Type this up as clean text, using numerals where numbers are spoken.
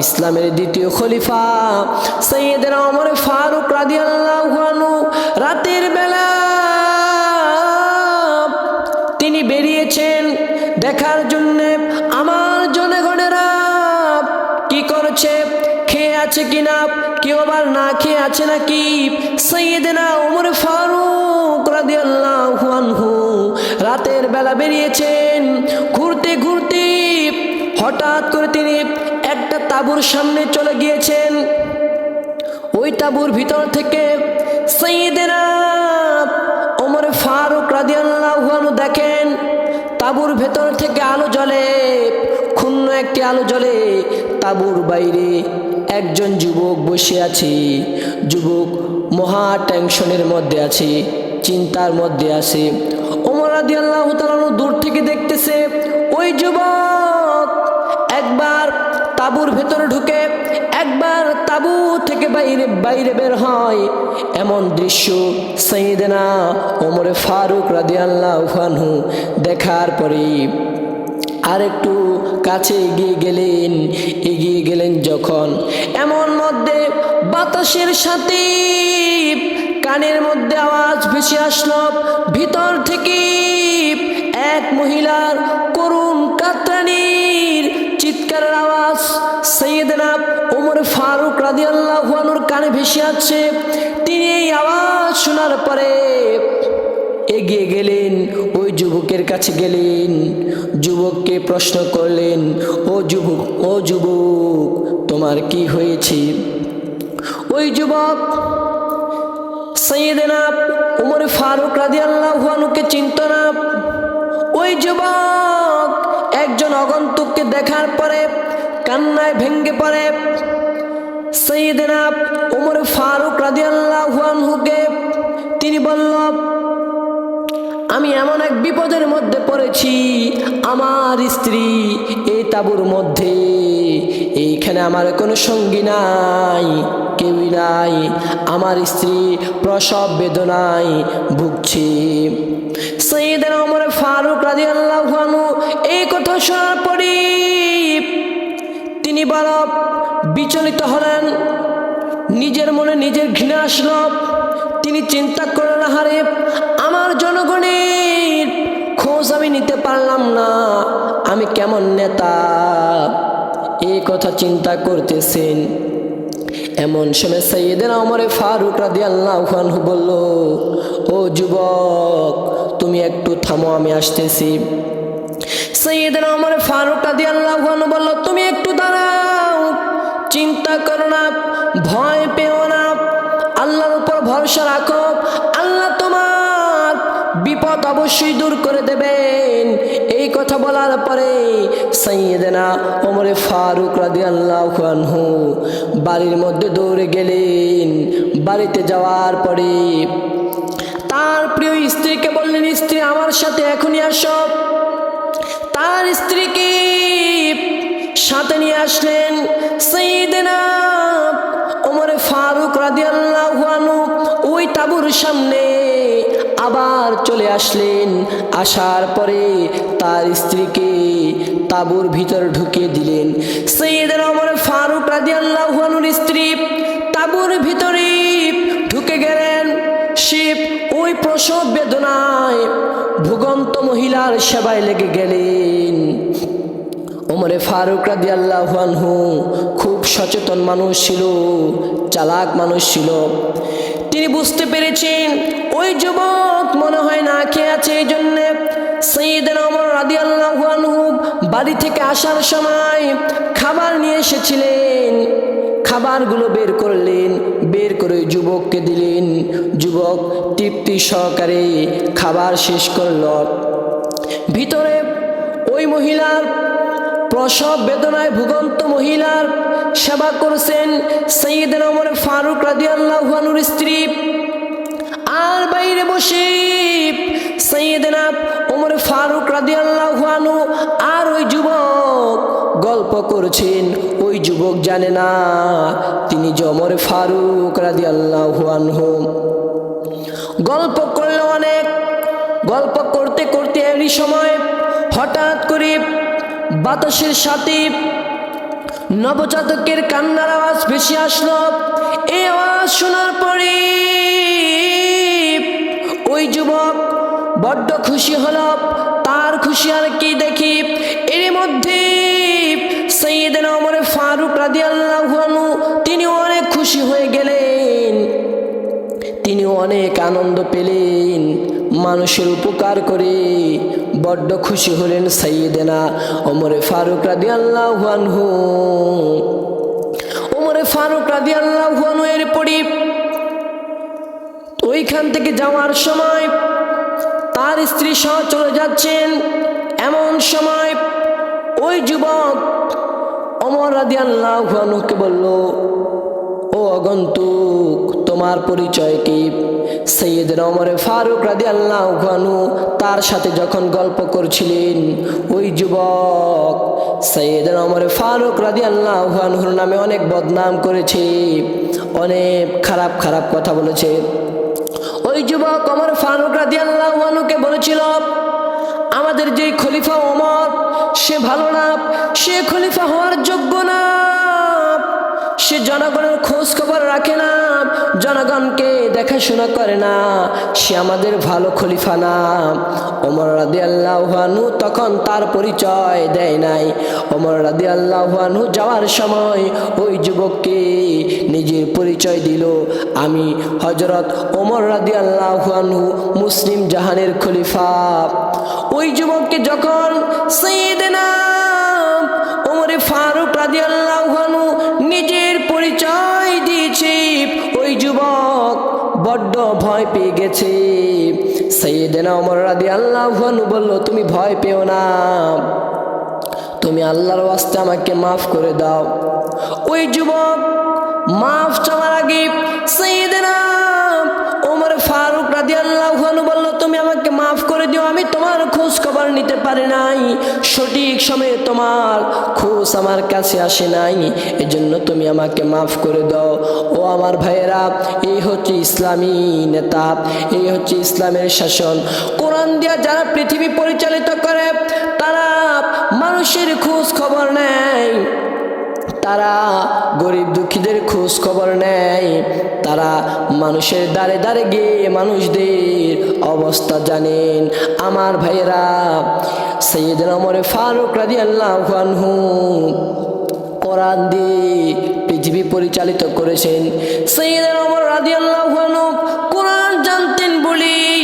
ইসলামের দ্বিতীয় খলিফা সাইয়েদনা ওমর ফারুক রাদিয়াল্লাহু আনহু রাতের বেলা তিনি বেরিয়েছেন দেখার জন্য আমার জনগণেরা কি করছে, খেয়ে আছে কিনা, কেউ আবার না খেয়ে আছে নাকি। সাইয়েদনা ওমর ফারুক রাদিয়াল্লাহু আনহু রাতের বেলা বেরিয়েছেন। ঘুরতে ঘুরতে হঠাৎ করে তিনি একটা তাঁবুর সামনে চলে গিয়েছেন। ওই তাঁবুর ভিতর থেকে সাইয়েদনা ওমর ফারুক রাদিয়াল্লাহু আনহু দেখেন তাঁবুর ভেতর থেকে আলো জ্বলে, ক্ষুণ্ণ একটি আলো জ্বলে। তাঁবুর বাইরে একজন যুবক বসে আছে। যুবক মহা টেনশনের মধ্যে আছে, চিন্তার মধ্যে আছে। ওমর রাদিয়াল্লাহু তাআলা দূর থেকে দেখতেছে ওই যুবক একবার তাঁবুর ভেতরে ঢুকে একবার তাঁবু থেকে বাইরে বের হয়। এমন দৃশ্য সাইয়েদনা ওমর ফারুক রাদিয়াল্লাহু আনহু দেখার পরে আরেকটু কাছে এগিয়ে গেলেন যখন, এমন মধ্যে বাতাসের সাথে কানের মধ্যে আওয়াজ ভেসে আসলো। ভিতর থেকে এক মহিলার করুণ কাতরানির চিৎকারের আওয়াজ সাইয়েদনা ওমর ফারুক রাদিয়াল্লাহু আনহুর কানে ভেসে আসছে। তিনি এই আওয়াজ শোনার পরে এগিয়ে গেলেন, ওই যুবকের কাছে গেলেন, যুবককে প্রশ্ন করলেন, ও যুবক তোমার কি হয়েছে? ওই যুবক সাইয়েদনা ওমর ফারুক রাদিয়াল্লাহু আনহুকে চিনত না। ওই যুবক একজন আগন্তুককে দেখার পরে কান্নায় ভেঙে পড়ে। সাইয়েদনা ওমর ফারুক রাদিয়াল্লাহু আনহুকে তিনি বলল, আমি এমন এক বিপদের মধ্যে পড়েছি, আমার স্ত্রী এই তাঁবুর মধ্যে, এইখানে আমার কোনো সঙ্গী নাই, কেউই নাই, আমার স্ত্রী প্রসব বেদনায় ভুগছে। সাইয়েদনা ওমর ফারুক রাদিয়াল্লাহু আনহু এই কথা শোনার পরে তিনি বড় বিচলিত হলেন। নিজের মনে নিজের ঘৃণা আসলো। তিনি চিন্তা করলেন, হারে আমার জনগণের খোঁজ আমি নিতে পারলাম না, আমি কেমন নেতা, এই কথা চিন্তা করতেছেন। এমন সময় সাইয়েদনা ওমর ফারুক রাদিয়াল্লাহু আনহু বলল, ও যুবক তুমি একটু থামো, আমি আসতেছি। সাইয়েদনা ওমর ফারুক রাদিয়াল্লাহু আনহু বলল, তুমি একটু দাঁড়াও, চিন্তা করো না, ভয় পেও না, আল্লাহর উপর ভরসা রাখো, আল্লাহ তোমার বিপদ অবশ্যই দূর করে দেবেন। এই কথা বলার পরে সাইয়েদনা ওমর ফারুক রাদিয়াল্লাহু আনহু বাড়ির মধ্যে দৌড়ে গেলেন। বাড়িতে যাওয়ার পরে তার প্রিয় স্ত্রীকে বললেন, স্ত্রী আমার সাথে এখনই আসো। তার স্ত্রীকে সাথে নিয়ে আসলেন। সাইয়েদনা ওমর ফারুক রাদিয়াল্লাহু আনহু ওই তাঁবুর সামনে আবার চলে আসলেন। আসার পরে তার স্ত্রীকে তাঁবুর ভিতর ঢুকিয়ে দিলেন। সাইয়েদনা ওমর ফারুক রাদিয়াল্লাহু আনহুর স্ত্রী তাঁবুর ভিতরে ঢুকে গেলেন। শিব ওই প্রসব বেদনায় ভুগন্ত মহিলার সেবায় লেগে গেলেন। ওমর ফারুক রাদিয়াল্লাহু আনহু খুব সচেতন মানুষ ছিল, চালাক মানুষ ছিল। তিনি বুঝতে পেরেছেন ওই যুবক মনে হয় না খেয়ে আছে, এই জন্যে সাইয়েদনা ওমর রাদিয়াল্লাহু আনহু বাড়ি থেকে আসার সময় খাবার নিয়ে এসেছিলেন। খাবারগুলো বের করলেন, বের করে যুবককে দিলেন। যুবক তৃপ্তি সহকারে খাবার শেষ করল। ভিতরে ওই মহিলার প্রসব বেদনায় ভুগন্ত মহিলার সেবা করছেন সাইয়েদনা ওমর ফারুক রাদিয়াল্লাহু আনহুর স্ত্রী। আর বাইরে বসে সাইয়েদনা ওমর ফারুক রাদিয়াল্লাহু আনহু আর ওই যুবক গল্প করছেন। ওই যুবক জানে না তিনি যে ওমর ফারুক রাদিয়াল্লাহু আনহু। গল্প করলো অনেক, গল্প করতে করতে এরই সময় হঠাৎ করে বাতাসের সাথে নবজাতকের কান্নার আওয়াজ ভেসে আসলো। এই আওয়াজ শোনার পরে ওই যুবক বড্ড খুশি হলো। তার খুশি আর কি দেখি, এর মধ্যে সাইয়েদনা ওমর ফারুক রাদিয়াল্লাহু আনহু তিনি অনেক খুশি হয়ে গেলেন, তিনি অনেক আনন্দ পেলেন, মানুষের উপকার করে বড্ড খুশি হলেন সাইয়েদনা ওমর ফারুক রাদিয়াল্লাহু আনহু। ওমর ফারুক রাদিয়াল্লাহু আনহু এরপরই ওইখান থেকে যাওয়ার সময় তার স্ত্রী সহ চলে যাচ্ছেন। এমন সময় ওই যুবক ওমর রাদিয়াল্লাহু আনহুকে বলল, ও আগন্তুক, তোমার পরিচয় কি? সাইয়েদনা ওমর ফারুক রাদিয়াল্লাহু আনহু তার সাথে যখন গল্প করছিলেন, ওই যুবক সাইয়েদনা ওমর ফারুক রাদিয়াল্লাহু আনহুর নামে অনেক বদনাম করেছে, অনেক খারাপ খারাপ কথা বলেছে। ওই যুবক ওমর ফারুক রাদিয়াল্লাহু আনহুকে বলেছিল, আমাদের যে খলিফা ওমর সে ভালো না, সে খলিফা হওয়ার যোগ্য না, সে জনগণের খোঁজ খবর রাখে না, জনগণকে দেখাশোনা করে না, সে আমাদের ভালো খলিফা না। ওমর রাদিয়াল্লাহু আনহু তখন তার পরিচয় দেয় নাই। ওমর রাদিয়াল্লাহু আনহু যাওয়ার সময় ওই যুবককে নিজের পরিচয় দিল, আমি হযরত ওমর রাদিয়াল্লাহু আনহু মুসলিম জাহানের খলিফা। ওই যুবককে যখন সাইয়েদনা ওমর ফারুক রাদিয়াল্লাহু আনহু নিজের পরিচয় দিয়েছে, ওই যুবক বড্ড ভয় পেয়ে গেছে। সাইয়েদনা ওমর রাদিয়াল্লাহু আনহু বলল, তুমি ভয় পেও না, তুমি আল্লাহর ওয়াস্তে আমাকে মাফ করে দাও। ওই যুবক মাফ চাওয়ার আগে সাইয়েদনা ওমর ফারুক রাদিয়াল্লাহু আনহু বলল, তুমি আমাকে মাফ করে দিও, আমি তোমার খোঁজ খবর নিতে পারি নাই, সঠিক সময়ে তোমার খোঁজ আমার কাছে আসে নাই, এজন্য তুমি আমাকে মাফ করে দাও। ও আমার ভাইয়েরা, এই হচ্ছে ইসলামী নেতা, এই হচ্ছে ইসলামের শাসন। কোরআন দিয়া যারা পৃথিবী পরিচালিত করে, তারা মানুষের খোঁজ খবর নেয়, তারা গরিব দুঃখীদের খোঁজ খবর নেয়, তারা মানুষের দ্বারে দ্বারে গিয়ে মানুষদের অবস্থা জানেন। আমার ভাইয়েরা, সাইয়েদনা ওমর ফারুক রাদিয়াল্লাহু আনহু কোরআন দিয়ে পৃথিবী পরিচালিত করেছেন। সাইয়েদনা ওমর রাদিয়াল্লাহু আনহু কোরআন জানতেন বলেই